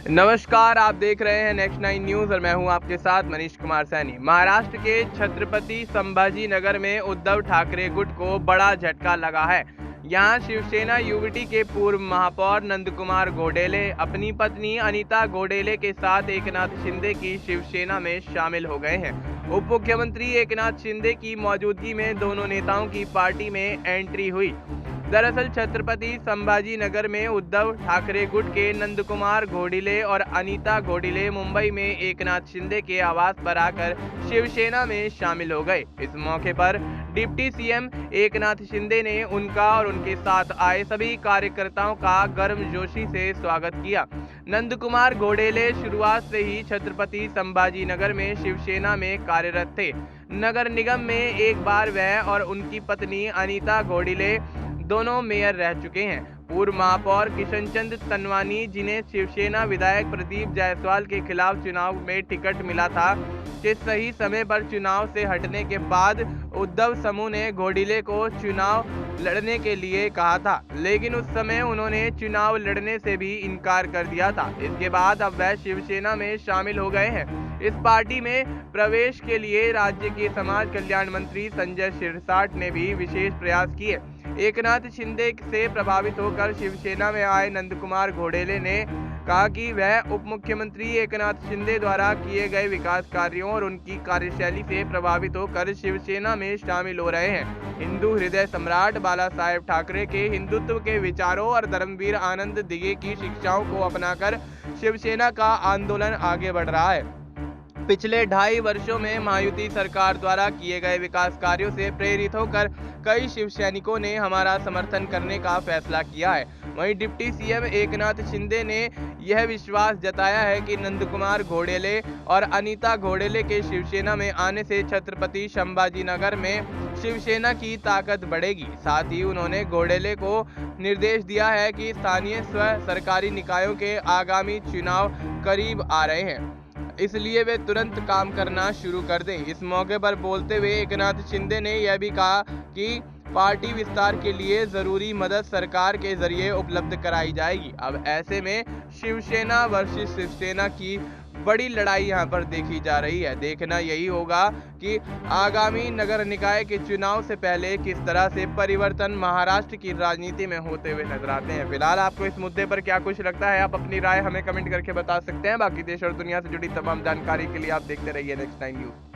नमस्कार, आप देख रहे हैं नेक्स्ट 9 न्यूज़ और मैं हूं आपके साथ मनीष कुमार सैनी। महाराष्ट्र के छत्रपति संभाजी नगर में उद्धव ठाकरे गुट को बड़ा झटका लगा है। यहां शिवसेना युवटी के पूर्व महापौर नंदकुमार घोडेले अपनी पत्नी अनीता घोडेले के साथ एकनाथ शिंदे की शिवसेना में शामिल हो गए हैं। उप मुख्यमंत्री एकनाथ शिंदे की मौजूदगी में दोनों नेताओं की पार्टी में एंट्री हुई। दरअसल छत्रपति संभाजी नगर में उद्धव ठाकरे गुट के नंदकुमार घोडेले और अनीता घोडेले मुंबई में एकनाथ शिंदे के आवास पर आकर शिवसेना में शामिल हो गए। इस मौके पर डिप्टी सीएम एकनाथ शिंदे ने उनका और उनके साथ आए सभी कार्यकर्ताओं का गर्मजोशी से स्वागत किया। नंदकुमार घोडेले शुरुआत से ही छत्रपति संभाजी नगर में शिवसेना में कार्यरत थे। नगर निगम में एक बार वह और उनकी पत्नी अनीता घोडेले दोनों मेयर रह चुके हैं। पूर्व महापौर किशनचंद तनवानी, जिन्हें शिवसेना विधायक प्रदीप जायसवाल के खिलाफ चुनाव में टिकट मिला था, के सही समय पर चुनाव से हटने के बाद उद्धव समूह ने घोडेले को चुनाव लड़ने के लिए कहा था, लेकिन उस समय उन्होंने चुनाव लड़ने से भी इनकार कर दिया था। इसके बाद अब वह शिवसेना में शामिल हो गए हैं। इस पार्टी में प्रवेश के लिए राज्य के समाज कल्याण मंत्री संजय शिरसाट ने भी विशेष प्रयास किए। एकनाथ शिंदे से प्रभावित होकर शिवसेना में आए नंदकुमार घोडेले ने कहा कि वह उप मुख्यमंत्री एकनाथ शिंदे द्वारा किए गए विकास कार्यों और उनकी कार्यशैली से प्रभावित होकर शिवसेना में शामिल हो रहे हैं। हिंदू हृदय सम्राट बाला साहेब ठाकरे के हिंदुत्व के विचारों और धर्मवीर आनंद दिघे की शिक्षाओं को अपनाकर शिवसेना का आंदोलन आगे बढ़ रहा है। पिछले 2.5 वर्षों में महायुति सरकार द्वारा किए गए विकास कार्यों से प्रेरित होकर कई शिव सैनिकों ने हमारा समर्थन करने का फैसला किया है। वहीं डिप्टी सीएम एकनाथ शिंदे ने यह विश्वास जताया है कि नंदकुमार घोडेले और अनीता घोडेले के शिवसेना में आने से छत्रपति संभाजी नगर में शिवसेना की ताकत बढ़ेगी। साथ ही उन्होंने घोडेले को निर्देश दिया है कि स्थानीय स्व सरकारी निकायों के आगामी चुनाव करीब आ रहे हैं, इसलिए वे तुरंत काम करना शुरू कर दें। इस मौके पर बोलते हुए एकनाथ शिंदे ने यह भी कहा कि पार्टी विस्तार के लिए जरूरी मदद सरकार के जरिए उपलब्ध कराई जाएगी। अब ऐसे में शिवसेना वर्सेस शिवसेना की बड़ी लड़ाई यहां पर देखी जा रही है। देखना यही होगा कि आगामी नगर निकाय के चुनाव से पहले किस तरह से परिवर्तन महाराष्ट्र की राजनीति में होते हुए नजर आते हैं। फिलहाल आपको इस मुद्दे पर क्या कुछ लगता है, आप अपनी राय हमें कमेंट करके बता सकते हैं। बाकी देश और दुनिया से जुड़ी तमाम जानकारी के लिए आप देखते रहिए नेक्स्ट 9 न्यूज़।